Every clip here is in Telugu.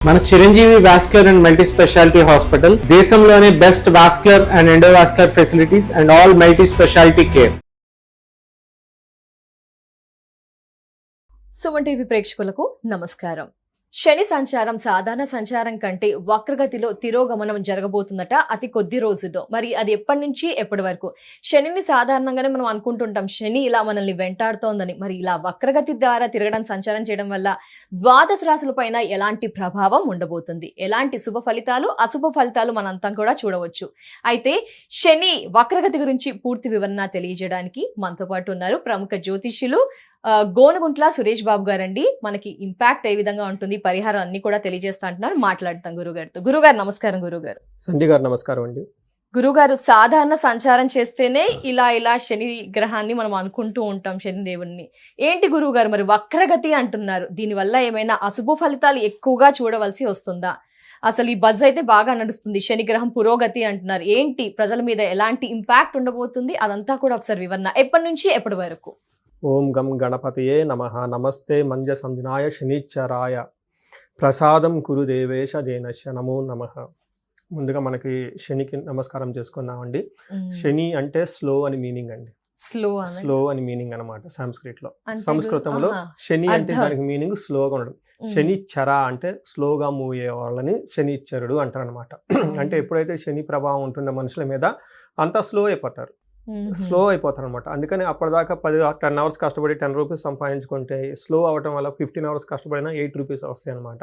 మన Chiranjeevi vascular and multi speciality hospital దేశంలోనే best vascular and endovascular facilities and all multi speciality care. Suman TV ప్రేక్షకులకు నమస్కారం. శని సంచారం సాధారణ సంచారం కంటే వక్రగతిలో తిరోగమనం జరగబోతుందట అతి కొద్ది రోజుల్లో. మరి అది ఎప్పటి నుంచి ఎప్పటి వరకు? శనిని సాధారణంగానే మనం అనుకుంటుంటాం శని ఇలా మనల్ని వెంటాడుతోందని. మరి ఇలా వక్రగతి ద్వారా తిరగడం, సంచారం చేయడం వల్ల ద్వాదశ రాశుల పైన ఎలాంటి ప్రభావం ఉండబోతుంది, ఎలాంటి శుభ ఫలితాలు అశుభ ఫలితాలు మనంతా కూడా చూడవచ్చు. అయితే శని వక్రగతి గురించి పూర్తి వివరణ తెలియజేయడానికి మనతో పాటు ఉన్నారు ప్రముఖ జ్యోతిష్యులు గోనుగుంట్ల సురేష్ బాబు గారండి. మనకి ఇంపాక్ట్ ఏ విధంగా ఉంటుంది, పరిహారం అన్ని కూడా తెలియజేస్తా అంటున్నారు. మాట్లాడతాం గురుగారితో. గురుగారు నమస్కారం. గురుగారు సంధ్య గారు నమస్కారం అండి. గురుగారు, సాధారణ సంచారం చేస్తేనే ఇలా శని గ్రహాన్ని మనం అనుకుంటూ ఉంటాం, శని దేవుణ్ణి. ఏంటి గురువు గారు మరి వక్రగతి అంటున్నారు, దీనివల్ల ఏమైనా అశుభ ఫలితాలు ఎక్కువగా చూడవలసి వస్తుందా? అసలు ఈ బజ్ అయితే బాగా నడుస్తుంది, శని గ్రహం పురోగతి అంటున్నారు. ఏంటి ప్రజల మీద ఎలాంటి ఇంపాక్ట్ ఉండబోతుంది, అదంతా కూడా ఒకసారి వివరణ ఎప్పటి నుంచి ఎప్పటి వరకు? ఓం గం గణపతయే నమః. నమస్తే మంజ సంజనాయ శనిచ్చరాయ ప్రసాదం కురు దేవేశ జైనశ్య నమో నమః. ముందుగా మనకి శనికి నమస్కారం చేసుకున్నామండి. శని అంటే స్లో అని మీనింగ్ అండి. స్లో అని మీనింగ్ అనమాట సంస్కృతంలో. శని అంటే దానికి మీనింగ్ స్లోగా ఉండడం. శని చర అంటే స్లోగా మూవ్ అయ్యే వాళ్ళని శనిచ్చరుడు అంటారు అనమాట. అంటే ఎప్పుడైతే శని ప్రభావం ఉంటుందో మనుషుల మీద అంతా స్లో అయిపోతారు అనమాట. అందుకని అప్పటిదాకా 10 hours కష్టపడి 10 rupees సంపాదించుకుంటే స్లో అవటం వల్ల 15 hours కష్టపడినా 8 rupees వస్తాయి అనమాట.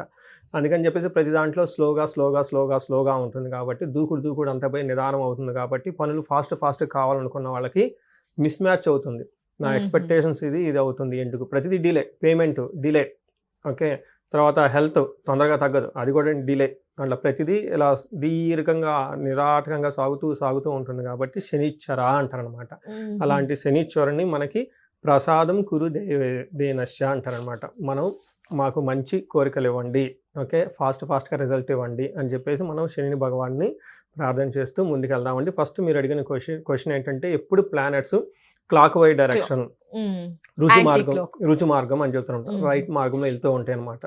అందుకని చెప్పేసి ప్రతి దాంట్లో స్లోగా ఉంటుంది కాబట్టి దూకుడు అంతా పోయి నిదానం అవుతుంది కాబట్టి పనులు ఫాస్ట్ కావాలనుకున్న వాళ్ళకి మిస్ మ్యాచ్ అవుతుంది. నా ఎక్స్పెక్టేషన్స్ ఇది అవుతుంది, ఎందుకు ప్రతిదీ డిలే, పేమెంట్ డిలే, ఓకే, తర్వాత హెల్త్ తొందరగా తగ్గదు, అది కూడా డిలే, అట్లా ప్రతిదీ ఇలా దీర్ఘంగా నిరాటకంగా సాగుతూ ఉంటుంది కాబట్టి శనిచ్చర అంటారనమాట. అలాంటి శనిచ్చరని మనకి ప్రసాదం కురు దేనశ్య అంటారనమాట. మాకు మంచి కోరికలు ఇవ్వండి, ఓకే, ఫాస్ట్గా రిజల్ట్ ఇవ్వండి అని చెప్పేసి మనం శని భగవాన్ని ప్రార్థన చేస్తూ ముందుకు వెళ్దామండి. ఫస్ట్ మీరు అడిగిన క్వశ్చన్ ఏంటంటే ఎప్పుడు ప్లానెట్స్ క్లాక్ వై డైరెక్షన్ రుచి మార్గం అని చెప్తుంటాం, రైట్ మార్గంలో వెళ్తూ ఉంటాయి అనమాట.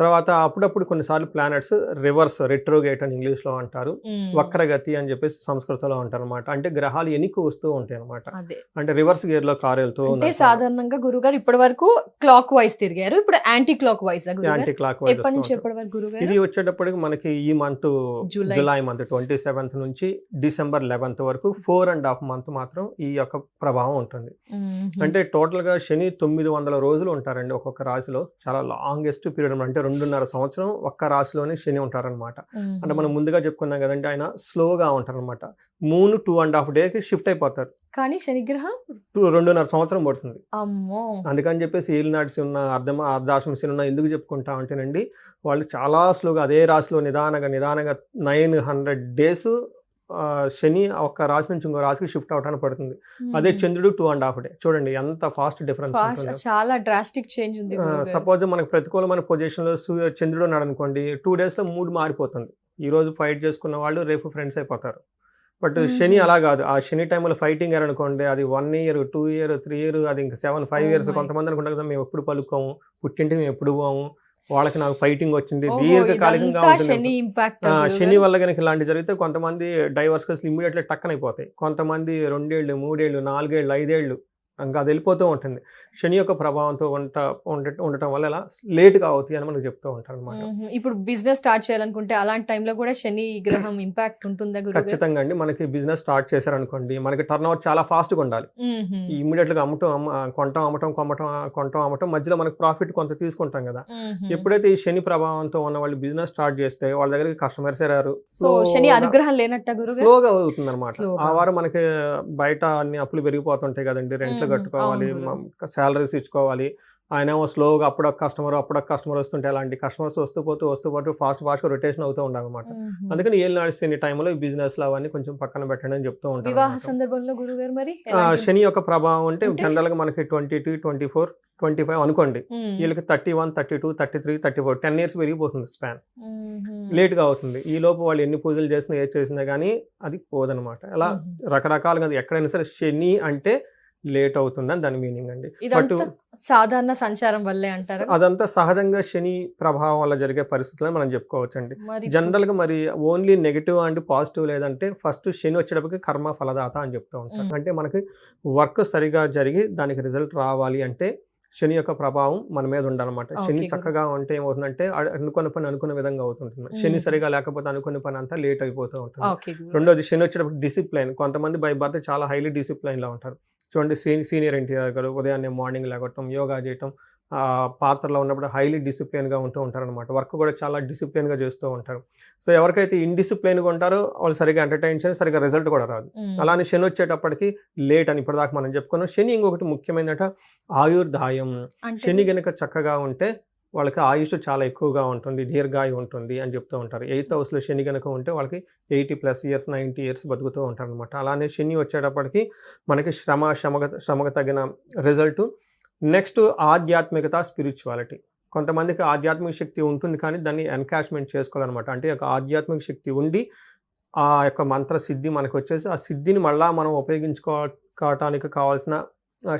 తర్వాత అప్పుడప్పుడు కొన్నిసార్లు ప్లానెట్స్ రివర్స్, రెట్రోగేట్ అని ఇంగ్లీష్ లో అంటారు, వక్రగతి అని చెప్పేసి సంస్కృతంలో అంటారు అనమాట. అంటే గ్రహాలు ఎనికి వస్తూ ఉంటాయి అనమాట. అంటే రివర్స్ గేర్ లో కారు వెళ్తూ ఉంది. సాధారణంగా గురుగారు ఇప్పటి వరకు క్లాక్ వైజ్ తిరిగారు, ఇప్పుడు యాంటీ క్లాక్ వైజ్. ఇది వచ్చేటప్పటికి మనకి ఈ మంత్ జూలై మంత్ 27th నుంచి December 11th వరకు 4.5 months మాత్రం ఈ యొక్క ప్రభావం ఉంటుంది. అంటే టోటల్ గా శని 900 రోజులు ఉంటారండి ఒక్కొక్క రాశిలో. చాలా లాంగెస్ట్ పీరియడ్, అంటే 2.5 సంవత్సరం ఒక్క రాశిలోనే శని ఉంటారనమాట. అంటే మనం ముందుగా చెప్పుకున్నాం కదండి, ఆయన స్లోగా ఉంటారనమాట. మూన్ 2.5 days షిఫ్ట్ అయిపోతారు, కానీ శనిగ్రహం 2.5 సంవత్సరం పడుతుంది. అందుకని చెప్పేసి ఏలినాటి శని ఉన్న అర్ధాశ్రమ శని ఉన్న ఎందుకు చెప్పుకుంటా ఉంటేనండి, వాళ్ళు చాలా స్లోగా అదే రాశిలో నిదానంగా 900 days శని ఒక రాశి నుంచి ఇంకో రాశికి షిఫ్ట్ అవడానికి పడుతుంది. అదే చంద్రుడు 2.5 days. చూడండి ఎంత ఫాస్ట్ డిఫరెన్స్, చాలా డ్రాస్టిక్ చేంజ్ ఉంది. సపోజ్ మనకు ప్రతికూలమైన పొజిషన్ లో చంద్రుడు ఉన్నాడు అనుకోండి, 2 days లో మూడ్ మారిపోతుంది. ఈ రోజు ఫైట్ చేసుకున్న వాళ్ళు రేపు ఫ్రెండ్స్ అయిపోతారు. బట్ శని అలా కాదు. ఆ శని టైంలో ఫైటింగ్ అనుకోండి, అది 1 year 2 years 3 years, అది ఇంకా 7-5 years. కొంతమంది అనుకుంటారు కదా మేము ఎప్పుడు పలుకోము, పుట్టింటికి మేము ఎప్పుడు పోము, వాళ్ళకి నాకు ఫైటింగ్ వచ్చింది, దీర్ఘకాలికంగా ఉంటుంది. శని వల్ల కనుక ఇలాంటి జరిగితే కొంతమంది డైవర్స్ కేసులు ఇమ్మీడియట్లీ టక్కన అయిపోతాయి. కొంతమంది 2 years 3 years 4 years 5 years ఇంకా అది వెళ్ళిపోతూ ఉంటుంది. శని యొక్క ప్రభావంతో ఉండటం వల్ల ఇలా లేట్గా అవుతాయి అని మనకు చెప్తూ ఉంటారు అనమాట. ఇప్పుడు బిజినెస్ స్టార్ట్ చేయాలనుకుంటే అలాంటి టైంలో కూడా శని గ్రహం ఇంపాక్ట్ ఉంటుందా? ఖచ్చితంగా అండి. మనకి బిజినెస్ స్టార్ట్ చేశారనుకోండి, మనకి టర్న్ ఓవర్ చాలా ఫాస్ట్గా ఉండాలి. ఇమ్మీడియట్గా కొంటాం అమ్మటం మధ్యలో మనకి ప్రాఫిట్ కొంత తీసుకుంటాం కదా. ఎప్పుడైతే ఈ శని ప్రభావంతో ఉన్న వాళ్ళు బిజినెస్ స్టార్ట్ చేస్తే వాళ్ళ దగ్గరికి కస్టమర్స్ రారు, శని అనుగ్రహం లేనట్టు స్లోగా అవుతుంది అనమాట. ఆ వారం మనకి బయట అన్ని అప్పులు పెరిగిపోతుంటాయి కదండి, రెంట్లు కట్టుకోవాలి, శాలరీస్ ఇచ్చుకోవాలి. ఆయన ఏమో స్లోగా అప్పుడొక కస్టమర్ వస్తుంటే అలాంటి కస్టమర్స్ వస్తూ పాటు ఫాస్ట్గా రొటేషన్ అవుతూ ఉండాలన్నమాట. అందుకని ఏలినాటి శని టైంలో ఈ బిజినెస్ లో అవన్నీ కొంచెం పక్కన పెట్టండి అని చెప్తూ ఉంటారు. వివాహ సందర్భంలో గురుగారు మరి శని యొక్క ప్రభావం అంటే జనరల్ గా మనకి 22, 24, 25 అనుకోండి, వీళ్ళకి 31, 32, 33, 34 10 years పెరిగిపోతుంది స్పాన్. లేట్ గా అవుతుంది. ఈ లోపు వాళ్ళు ఎన్ని పూజలు చేసినా ఏది చేసినా కానీ అది పోదనమాట. అలా రకరకాలుగా ఎక్కడైనా సరే శని అంటే లేట్ అవుతుందని దాని మీనింగ్ అండి. బట్ ఇదంతా సాధారణ సంచారం వల్లే అంటారా? అదంతా సహజంగా శని ప్రభావం వల్ల జరిగే పరిస్థితులను మనం చెప్పుకోవచ్చండి. మరి జనరల్గా మరి ఓన్లీ నెగిటివ్ అండ్ పాజిటివ్ లేదంటే ఫస్ట్ శని వచ్చేటప్పటికి కర్మ ఫలదాత అని చెప్తూ ఉంటారు. అంటే మనకి వర్క్ సరిగా జరిగి దానికి రిజల్ట్ రావాలి అంటే శని యొక్క ప్రభావం మన మీద ఉండాలన్నమాట. శని Okay, చక్కగా ఉంటే ఏమవుతుందంటే అనుకున్న పని అనుకున్న విధంగా అవుతుంటుంది. శని సరిగా లేకపోతే అనుకున్న పని అంతా లేట్ అయిపోతూ ఉంటుంది. ఓకే గురుగారు. రెండోది శని వచ్చేటప్పుడు డిసిప్లైన్. కొంతమంది బై బర్త్ చాలా హైలీ డిసిప్లైన్లో ఉంటారు. చూడండి సీనియర్ ఎన్టీఆర్ గారు ఉదయాన్నే మార్నింగ్ లేగటం, యోగా చేయటం, పాత్రలో ఉన్నప్పుడు హైలీ డిసిప్లైన్గా ఉంటూ ఉంటారనమాట. వర్క్ కూడా చాలా డిసిప్లైన్గా చేస్తూ ఉంటారు. సో ఎవరికైతే ఇండిసిప్లైన్గా ఉంటారో వాళ్ళు సరిగా ఎంటర్టైన్ చేసి సరిగా రిజల్ట్ కూడా రాదు. అలానే శని వచ్చేటప్పటికి లేట్ అని ఇప్పటిదాకా మనం చెప్పుకున్నాం. శని ఇంకొకటి ముఖ్యమైనట ఆయుర్దాయం. అంటే శని గనుక చక్కగా ఉంటే వాళ్ళకి ఆయుష్ చాలా ఎక్కువగా ఉంటుంది, దీర్ఘాయు ఉంటుంది అని చెప్తూ ఉంటారు. 8th హౌస్లో శని కనుక ఉంటే వాళ్ళకి 80+ ఇయర్స్ 90 ఇయర్స్ బతుకుతూ ఉంటారు అనమాట. అలానే శని వచ్చేటప్పటికి మనకి శ్రమకు తగిన రిజల్ట్. నెక్స్ట్ ఆధ్యాత్మికత, స్పిరిచువాలిటీ. కొంతమందికి ఆధ్యాత్మిక శక్తి ఉంటుంది కానీ దాన్ని ఎన్కాష్మెంట్ చేసుకోవాలన్నమాట. అంటే ఒక ఆధ్యాత్మిక శక్తి ఉండి ఆ యొక్క మంత్ర సిద్ధి మనకు వచ్చేసి ఆ సిద్ధిని మళ్ళా మనం ఉపయోగించుకోవటానికి కావాల్సిన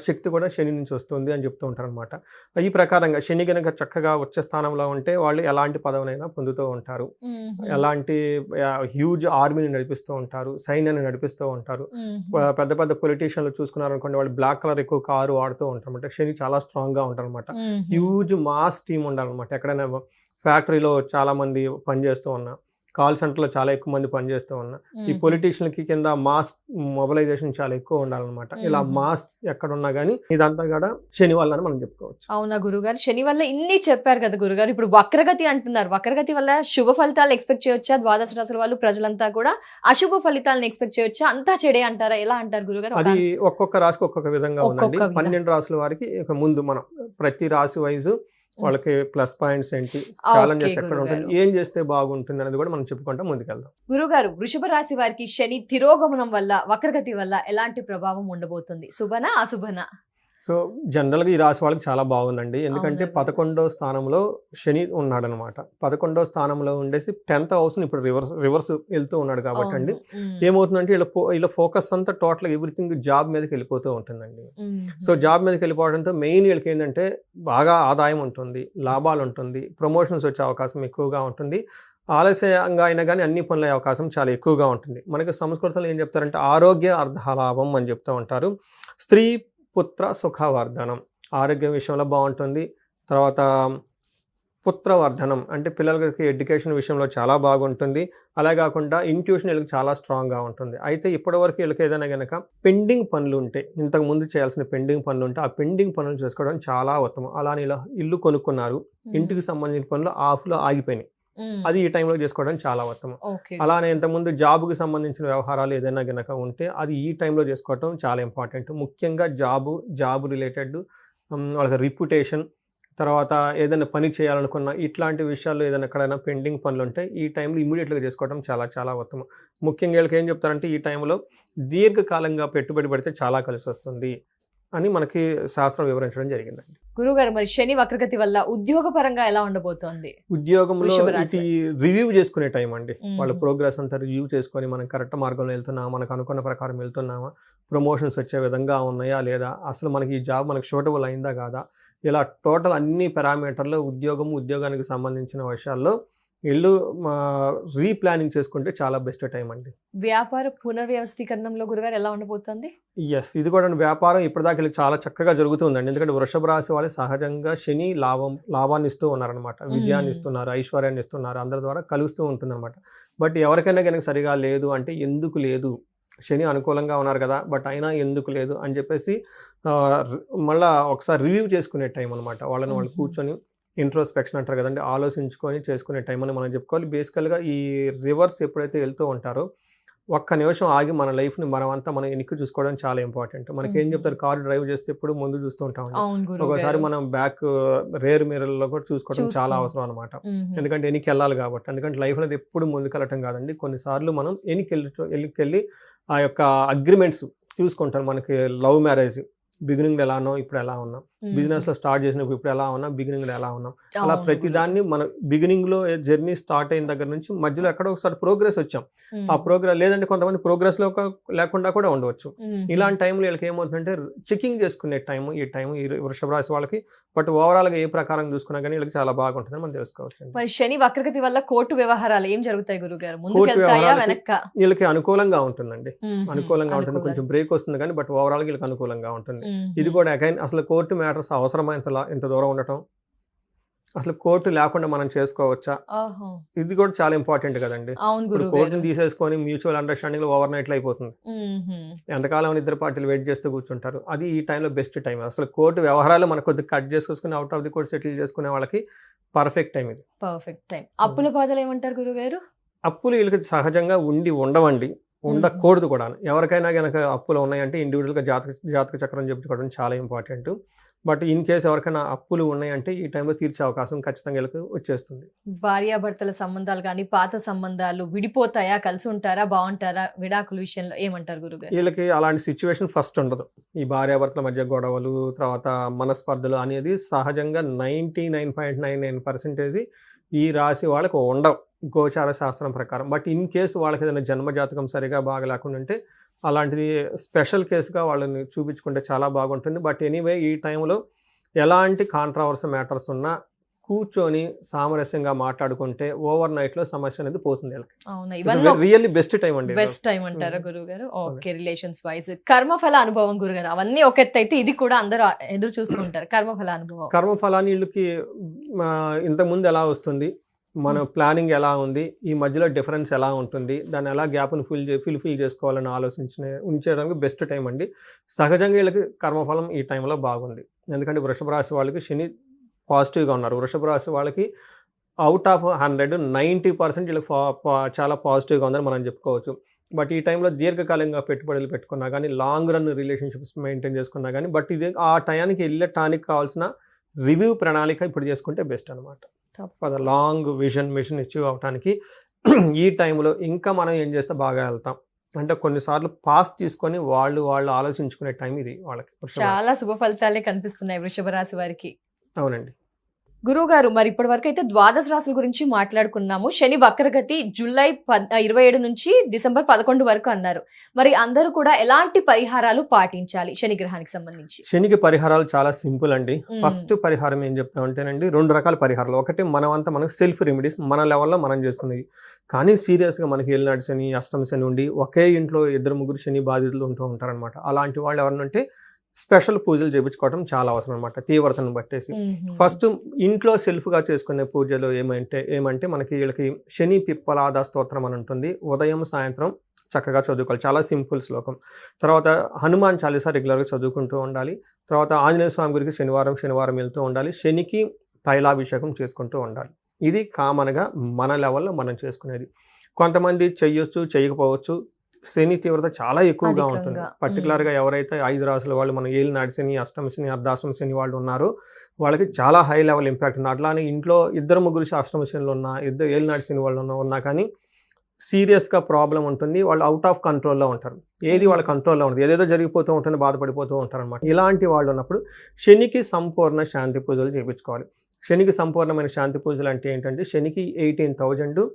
శక్తి కూడా శని నుంచి వస్తుంది అని చెప్తూ ఉంటారు అనమాట. ఈ ప్రకారంగా శని కనుక చక్కగా వచ్చే స్థానంలో ఉంటే వాళ్ళు ఎలాంటి పదవినైనా పొందుతూ ఉంటారు. ఎలాంటి హ్యూజ్ ఆర్మీని నడిపిస్తూ ఉంటారు, సైన్యాన్ని నడిపిస్తూ ఉంటారు. పెద్ద పెద్ద పొలిటీషియన్లు చూసుకున్నారనుకోండి, వాళ్ళు బ్లాక్ కలర్ ఎక్కువ కారు వాడుతూ ఉంటారు అనమాట. శని చాలా స్ట్రాంగ్గా ఉంటారు అనమాట. హ్యూజ్ మాస్ టీమ్ ఉండాలన్నమాట. ఎక్కడైనా ఫ్యాక్టరీలో చాలా మంది పనిచేస్తూ ఉన్నా, కాల్ సెంటర్లో చాలా ఎక్కువ మంది పనిచేస్తూ ఉన్నా, ఈ పొలిటీషియన్కి కింద మాస్ మొబిలైజేషన్ చాలా ఎక్కువ ఉండాలన్నమాట. ఇలా మాస్ ఎక్కడున్నా కానీ ఇదంతా కూడా శని వల్ల అని మనం చెప్పుకోవచ్చు. అవునా గురుగారు, శని వల్ల ఇన్ని చెప్పారు కదా గురుగారు. ఇప్పుడు వక్రగతి అంటున్నారు, వక్రగతి వల్ల శుభ ఫలితాలు ఎక్స్పెక్ట్ చేయొచ్చా? ద్వాదశ రాశుల వాళ్ళు ప్రజలంతా కూడా అశుభ ఫలితాలను ఎక్స్పెక్ట్ చేయొచ్చా? అంతా చెడే అంటారా? ఎలా అంటారు గురుగారు? అది ఒక్కొక్క రాశికి ఒక్కొక్క విధంగా ఉందండి. 12 రాశుల వారికి ఇక ముందు మనం ప్రతి రాశి వైజ్ వాళ్ళకి ప్లస్ పాయింట్స్ ఏంటి, ఛాలెంజెస్ ఎక్కడ ఉంటుంది, ఏం చేస్తే బాగుంటుంది అనేది కూడా మనం చెప్పుకుంటా ముందుకెళ్దాం. గురుగారు, వృషభ రాశి వారికి శని తిరోగమనం వల్ల, వక్రగతి వల్ల ఎలాంటి ప్రభావం ఉండబోతుంది? శుభనా అశుభనా? సో జనరల్గా ఈ రాశి వాళ్ళకి చాలా బాగుందండి. ఎందుకంటే 11వ స్థానంలో శని ఉన్నాడనమాట. 11వ స్థానంలో ఉండేసి 10th హౌస్ని ఇప్పుడు రివర్స్ వెళ్తూ ఉన్నాడు కాబట్టి అండి ఏమవుతుందంటే వీళ్ళ ఫోకస్ అంతా టోటల్ ఎవ్రీథింగ్ జాబ్ మీదకి వెళ్ళిపోతూ ఉంటుందండి. సో జాబ్ మీదకి వెళ్ళిపోవడంతో మెయిన్ వీళ్ళకి ఏంటంటే బాగా ఆదాయం ఉంటుంది, లాభాలు ఉంటుంది, ప్రమోషన్స్ వచ్చే అవకాశం ఎక్కువగా ఉంటుంది. ఆలస్యంగా అయినా కానీ అన్ని పనుల అవకాశం చాలా ఎక్కువగా ఉంటుంది. మనకి సంస్కృతంలో ఏం చెప్తారంటే ఆరోగ్య అర్ధలాభం అని చెప్తూ ఉంటారు. స్త్రీ పుత్ర సుఖవర్ధనం, ఆరోగ్యం విషయంలో బాగుంటుంది. తర్వాత పుత్రవర్ధనం అంటే పిల్లలకి ఎడ్యుకేషన్ విషయంలో చాలా బాగుంటుంది. అలా కాకుండా ఇంట్యూషన్ వీళ్ళకి చాలా స్ట్రాంగ్గా ఉంటుంది. అయితే ఇప్పటివరకు వీళ్ళకి ఏదైనా కనుక పెండింగ్ పనులు ఉంటే, ఇంతకు ముందు చేయాల్సిన పెండింగ్ పనులు ఉంటే ఆ పెండింగ్ పనులు చేసుకోవడం చాలా ఉత్తమం. అలానే ఇలా ఇల్లు కొనుక్కున్నారు, ఇంటికి సంబంధించిన పనులు ఆఫ్లో ఆగిపోయినాయి, అది ఈ టైంలో చేసుకోవడం చాలా ఉత్తమం. అలానే ఇంతకుముందు జాబ్కి సంబంధించిన వ్యవహారాలు ఏదైనా గనక ఉంటే అది ఈ టైంలో చేసుకోవడం చాలా ఇంపార్టెంట్. ముఖ్యంగా జాబ్ రిలేటెడ్ వాళ్ళకి రిప్యుటేషన్, తర్వాత ఏదైనా పని చేయాలనుకున్న ఇట్లాంటి విషయాల్లో ఏదైనా ఎక్కడైనా పెండింగ్ పనులు ఉంటే ఈ టైంలో ఇమీడియట్గా చేసుకోవడం చాలా చాలా ఉత్తమం. ముఖ్యంగా వీళ్ళకి ఏం చెప్తారంటే ఈ టైంలో దీర్ఘకాలంగా పెట్టుబడి పెడితే చాలా కలిసి వస్తుంది అని మనకి శాస్త్రం వివరించడం జరిగిందండి. గురుగారు, మరి శని వక్రగతి వల్ల ఉద్యోగ పరంగా ఎలా ఉండబోతోంది? ఉద్యోగంలో ఇది రివ్యూ చేసుకునే టైం అండి. వాళ్ళ ప్రోగ్రెస్ అంతా రివ్యూ చేసుకొని మనం కరెక్ట్ మార్గంలో వెళ్తున్నామా, మనకు అనుకున్న ప్రకారం వెళ్తున్నామా, ప్రమోషన్స్ వచ్చే విధంగా ఉన్నాయా లేదా, అసలు మనకి ఈ జాబ్ మనకు సూటబుల్ అయిందా కాదా, ఇలా టోటల్ అన్ని పారామీటర్లో ఉద్యోగానికి సంబంధించిన విషయాల్లో ఇల్లు రీప్లానింగ్ చేసుకుంటే చాలా బెస్ట్ టైం అండి. వ్యాపార పునర్వ్యవస్థీకరణంలో గురుగారు ఎలా ఉండబోతుంది? ఎస్, ఇది కూడా వ్యాపారం ఇప్పటిదాకా చాలా చక్కగా జరుగుతుందండి. ఎందుకంటే వృషభ రాశి వాళ్ళు సహజంగా శని లాభాన్ని ఇస్తూ ఉన్నారనమాట, విజయాన్ని ఇస్తున్నారు, ఐశ్వర్యాన్ని ఇస్తున్నారు, అందరి ద్వారా కలుస్తూ ఉంటుందన్నమాట. బట్ ఎవరికైనా కనుక సరిగా లేదు అంటే ఎందుకు లేదు, శని అనుకూలంగా ఉన్నారు కదా బట్ అయినా ఎందుకు లేదు అని చెప్పేసి మళ్ళీ ఒకసారి రివ్యూ చేసుకునే టైం అనమాట. వాళ్ళు కూర్చొని ఇంట్రోస్పెక్షన్ అంటారు కదండి, ఆలోచించుకొని చేసుకునే టైం అని మనం చెప్పుకోవాలి. బేసికల్గా ఈ రివర్స్ ఎప్పుడైతే వెళ్తూ ఉంటారో ఒక్క నిమిషం ఆగి మన లైఫ్ని మనం వెనక్కి చూసుకోవడం చాలా ఇంపార్టెంట్. మనకి ఏం చెప్తారు, కారు డ్రైవ్ చేస్తే ఎప్పుడు ముందు చూస్తూ ఉంటాం, ఒకసారి మనం బ్యాక్ రేర్ మిర్రర్లో కూడా చూసుకోవడం చాలా అవసరం అనమాట. ఎందుకంటే వెనక్కి వెళ్ళాలి కాబట్టి. ఎందుకంటే లైఫ్ అనేది ఎప్పుడు ముందుకెళ్ళటం కాదండి, కొన్నిసార్లు మనం వెనక్కి ఆ యొక్క అగ్రిమెంట్స్ చూసుకుంటాం. మనకి లవ్ మ్యారేజ్ బిగినింగ్ ఎలానో ఇప్పుడు ఎలా ఉన్నాం, బిజినెస్ లో స్టార్ట్ చేసినప్పుడు ఇప్పుడు ఎలా ఉన్నాం, బిగినింగ్ లో ఎలా ఉన్నాం, అలా అవును ప్రతి గురుగారు. దాన్ని మన బిగినింగ్ లో జర్నీ స్టార్ట్ అయిన దగ్గర నుంచి మధ్యలో ఎక్కడో ఒకసారి ప్రోగ్రెస్ వచ్చాం. ఉమ్, ఆ ప్రోగ్రెస్ లేదంటే కొంతమంది ప్రోగ్రెస్ లో లేకుండా కూడా ఉండవచ్చు. ఉమ్, ఇలాంటి టైంలో వీళ్ళకి ఏమవుతుందంటే చెకింగ్ చేసుకునే టైం ఈ వృషభ రాశి వాళ్ళకి. బట్ ఓవరాల్ గా ఏ ప్రకారం చూసుకున్నా కానీ వీళ్ళకి చాలా బాగుంటుందని మనం తెలుసుకోవచ్చు. మరి శని వక్రగతి వల్ల కోర్టు వ్యవహారాలు ఏం జరుగుతాయి గురుగారు? ముందుకు కోర్టు వెళ్తాయా వ్యవహారాలకి వెనక్క? వీళ్ళకి అనుకూలంగా ఉంటుందండి. అనుకూలంగా ఉంటుంది, కొంచెం బ్రేక్ వస్తుంది కానీ బట్ ఓవరాల్ గా వీళ్ళకి అనుకూలంగా ఉంటుంది. ఇది కూడా అగైన్ అసలు కోర్టు మ్యాటర్స్ అవసరమా ఇంత దూరం ఉండటం, అసలు కోర్టు లేకుండా మనం చేసుకోవచ్చా, ఇది కూడా చాలా ఇంపార్టెంట్ కదండి. అవును ఇప్పుడు గురుగారు. కోర్టుని తీసేసుకొని మ్యూచువల్ అండర్స్టాండింగ్ లో ఓవర్ నైట్ లో అయిపోతుంది. ఎంతకాలం ఇద్దరు పార్టీలు వెయిట్ చేస్తూ కూర్చుంటారు. అది ఈ టైంలో బెస్ట్ టైం. అసలు కోర్టు వ్యవహారాలు మనకు కొద్దిగా కట్ చేసుకుని out of the court settle చేసుకునే వాళ్ళకి పర్ఫెక్ట్ టైం ఇది. Perfect time. అప్పుల బాధలు ఏమంటారు గురుగారు? అప్పులు వీళ్ళకి సహజంగా ఉండవండి, ఉండకూడదు కూడా. ఎవరికైనా కనుక అప్పులు ఉన్నాయంటే ఇండివిజువల్గా జాతక చక్రం చెప్పుకోవడం చాలా ఇంపార్టెంట్. బట్ ఇన్ కేసు ఎవరికైనా అప్పులు ఉన్నాయంటే ఈ టైంలో తీర్చే అవకాశం ఖచ్చితంగా వీళ్ళకి వచ్చేస్తుంది. భార్యాభర్తల సంబంధాలు కానీ పాత సంబంధాలు విడిపోతాయా, కలిసి ఉంటారా, బాగుంటారా? విడాకుల విషయంలో ఏమంటారు గురుగారు? వీళ్ళకి అలాంటి సిచ్యువేషన్ ఫస్ట్ ఉండదు. ఈ భార్యాభర్తల మధ్య గొడవలు, తర్వాత మనస్పర్ధలు అనేది సహజంగా 99.99% ఈ రాశి వాళ్ళకి ఉండవు గోచార శాస్త్రం ప్రకారం. బట్ ఇన్ కేసు వాళ్ళకి ఏదైనా జన్మజాతకం సరిగా బాగా లేకుండా ఉంటే అలాంటిది స్పెషల్ కేసుగా వాళ్ళని చూపించుకుంటే చాలా బాగుంటుంది. బట్ ఎనీవే ఈ టైంలో ఎలాంటి కాంట్రవర్సీ మ్యాటర్స్ ఉన్నా కూర్చొని సామరస్యంగా మాట్లాడుకుంటే ఓవర్ నైట్ లో సమస్య అనేది పోతుంది. రియల్లీ బెస్ట్ టైం అండి. బెస్ట్ టైం అంటారా గురువు గారు? ఓకే. రిలేషన్స్ వైజ్ కర్మఫల అనుభవం గురుగారు, అవన్నీ ఒక ఎత్తు అయితే ఇది కూడా అందరూ ఎదురు చూస్తుంటారు. కర్మఫల అనుభవం, కర్మఫలాన్ని వీళ్ళకి ఇంతకుముందు ఎలా వస్తుంది, మన ప్లానింగ్ ఎలా ఉంది, ఈ మధ్యలో డిఫరెన్స్ ఎలా ఉంటుంది, దాన్ని ఎలా గ్యాప్ను ఫిల్ చేసుకోవాలని ఉంచేయడానికి బెస్ట్ టైం అండి. సహజంగా వీళ్ళకి కర్మఫలం ఈ టైంలో బాగుంది. ఎందుకంటే వృషభ రాశి వాళ్ళకి శని పాజిటివ్గా ఉన్నారు. వృషభ రాశి వాళ్ళకి అవుట్ ఆఫ్ 100 90% వీళ్ళకి చాలా పాజిటివ్గా ఉందని మనం చెప్పుకోవచ్చు. బట్ ఈ టైంలో దీర్ఘకాలంగా పెట్టుబడులు పెట్టుకున్నా కానీ, లాంగ్ రన్ రిలేషన్షిప్స్ మెయింటైన్ చేసుకున్నా కానీ, బట్ ఇది ఆ టయానికి వెళ్ళటానికి కావాల్సిన రివ్యూ ప్రణాళిక ఇప్పుడు చేసుకుంటే బెస్ట్ అనమాట. ఫర్ లాంగ్ మిషన్ అచీవ్ అవడానికి ఈ టైంలో ఇంకా మనం ఏం చేస్తే బాగా వెళ్తాం అంటే కొన్నిసార్లు పాస్ తీసుకొని వాళ్ళు ఆలోచించుకునే టైం ఇది వాళ్ళకి. చాలా శుభ ఫలితాలే కనిపిస్తున్నాయి వృషభ రాశి వారికి. అవునండి. గురువు గారు, మరి ఇప్పటి వరకు అయితే ద్వాదశ రాశుల గురించి మాట్లాడుకున్నాము. శని వక్రగతి జూలై 27 నుంచి డిసెంబర్ 11 వరకు అన్నారు. మరి అందరూ కూడా ఎలాంటి పరిహారాలు పాటించాలి శని గ్రహానికి సంబంధించి? శనికి పరిహారాలు చాలా సింపుల్ అండి. ఫస్ట్ పరిహారం ఏం చెప్తామంటేనండి, 2 రకాల పరిహారాలు. ఒకటి మనకు సెల్ఫ్ రెమెడీస్, మన లెవెల్లో మనం చేసుకునేవి. కానీ సీరియస్గా మనకి ఏలినాటి శని, అష్టమ శని ఉండి ఒకే ఇంట్లో 2-3 శని బాధితులు ఉంటూ ఉంటారనమాట. అలాంటి వాళ్ళు ఎవరంటే స్పెషల్ పూజలు చేయించుకోవడం చాలా అవసరం అనమాట, తీవ్రతను బట్టేసి. ఫస్ట్ ఇంట్లో సెల్ఫ్గా చేసుకునే పూజలు ఏమంటే మనకి వీళ్ళకి శని పిప్పలాద స్తోత్రం అని ఉంటుంది. ఉదయం సాయంత్రం చక్కగా చదువుకోవాలి, చాలా సింపుల్ శ్లోకం. తర్వాత హనుమాన్ చాలీసా రెగ్యులర్గా చదువుకుంటూ ఉండాలి. తర్వాత ఆంజనేయ స్వామి గురికి శనివారం వెళ్తూ ఉండాలి. శనికి తైలాభిషేకం చేసుకుంటూ ఉండాలి. ఇది కామన్గా మన లెవెల్లో మనం చేసుకునేది. కొంతమంది చెయ్యొచ్చు, చేయకపోవచ్చు. శని తీవ్రత చాలా ఎక్కువగా ఉంటుంది. పర్టికులర్గా ఎవరైతే 5 రాసుల వాళ్ళు, మన ఏలినాటి శని, అష్టమ శని, అర్ధాష్టమ శని వాళ్ళు ఉన్నారో వాళ్ళకి చాలా హై లెవెల్ ఇంపాక్ట్ ఉంది. అట్లానే ఇంట్లో 2-3 అష్టమ శనులు ఉన్నా, ఏలినాటి శని వాళ్ళు ఉన్నా కానీ సీరియస్గా ప్రాబ్లం ఉంటుంది. వాళ్ళు అవుట్ ఆఫ్ కంట్రోల్లో ఉంటారు. ఏది వాళ్ళ కంట్రోల్లో ఉంటుంది, ఏదేదో జరిగిపోతూ ఉంటుంది, బాధపడిపోతూ ఉంటారు అనమాట. ఇలాంటి వాళ్ళు ఉన్నప్పుడు శనికి సంపూర్ణ శాంతి పూజలు చేయించుకోవాలి. శనికి సంపూర్ణమైన శాంతి పూజలు అంటే ఏంటంటే, శనికి 18,000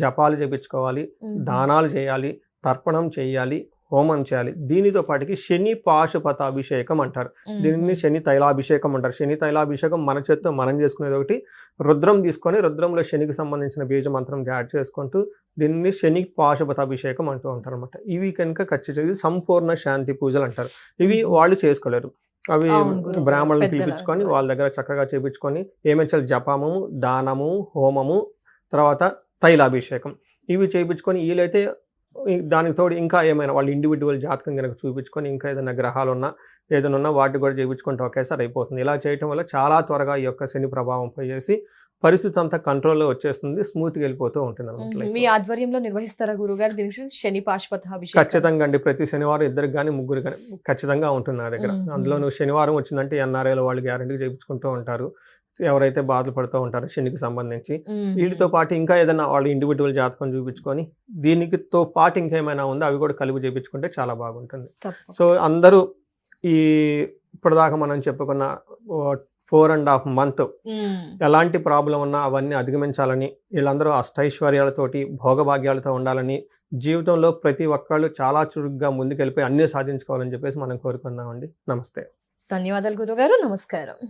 జపాలు చేయించుకోవాలి, దానాలు చేయాలి, తర్పణం చేయాలి, హోమం చేయాలి. దీనితో పాటుకి శని పాశుపతాభిషేకం అంటారు, దీనిని శని తైలాభిషేకం అంటారు. శని తైలాభిషేకం మన చేత్తో మనం చేసుకునేది ఒకటి. రుద్రం తీసుకొని రుద్రంలో శనికి సంబంధించిన బీజ మంత్రం యాడ్ చేసుకుంటూ దీనిని శని పాశుపతాభిషేకం అంటూ ఉంటారు అనమాట. ఇవి కనుక ఖచ్చితంగా సంపూర్ణ శాంతి పూజలు అంటారు. ఇవి వాళ్ళు చేసుకోలేరు. అవి బ్రాహ్మణులు పిలిపించుకొని వాళ్ళ దగ్గర చక్కగా చేయించుకొని ఏమేమి జపము, దానము, హోమము, తర్వాత తైలాభిషేకం ఇవి చేయించుకొని వీలైతే దానికి తోడు ఇంకా ఏమైనా వాళ్ళు ఇండివిజువల్ జాతకం కనుక చూపించుకొని ఇంకా ఏదైనా గ్రహాలు ఉన్నా ఏదైనా ఉన్నా వాటిని కూడా చేయించుకుంటే ఒకేసారి అయిపోతుంది. ఇలా చేయటం వల్ల చాలా త్వరగా ఈ యొక్క శని ప్రభావం పోయేసి పరిస్థితి అంతా కంట్రోల్లో వచ్చేస్తుంది, స్మూత్గా వెళ్ళిపోతూ ఉంటుంది అనమాట. మీ ఆధ్వర్యంలో నిర్వహిస్తారా గురుగారు దీనికి శని పాశుపతాభిషేకం? ఖచ్చితంగా అండి. ప్రతి శనివారం 2 కానీ 3 కానీ ఖచ్చితంగా ఉంటుంది నా దగ్గర. అందులో నువ్వు శనివారం వచ్చిందంటే ఎన్ఆర్ఐలో వాళ్ళు గ్యారెంటీగా చేయించుకుంటూ ఉంటారు, ఎవరైతే బాధపడుతూ ఉంటారో శనికి సంబంధించి. వీటితో పాటు ఇంకా ఏదైనా వాళ్ళు ఇండివిజువల్ జాతకం చూపించుకొని దీనితో పాటు ఇంకేమైనా ఉందో అవి కూడా కలిపి చేయించుకుంటే చాలా బాగుంటుంది. సో అందరూ ఈ ఇప్పటిదాకా మనం చెప్పుకున్న 4.5 months ఎలాంటి ప్రాబ్లం ఉన్నా అవన్నీ అధిగమించాలని, వీళ్ళందరూ అష్టైశ్వర్యాలతోటి భోగభాగ్యాలతో ఉండాలని, జీవితంలో ప్రతి ఒక్కళ్ళు చాలా చురుగ్గా ముందుకెళ్ళిపోయి అన్నీ సాధించుకోవాలని చెప్పేసి మనం కోరుకుందామండి. నమస్తే. ధన్యవాదాలు గురుగారు. నమస్కారం.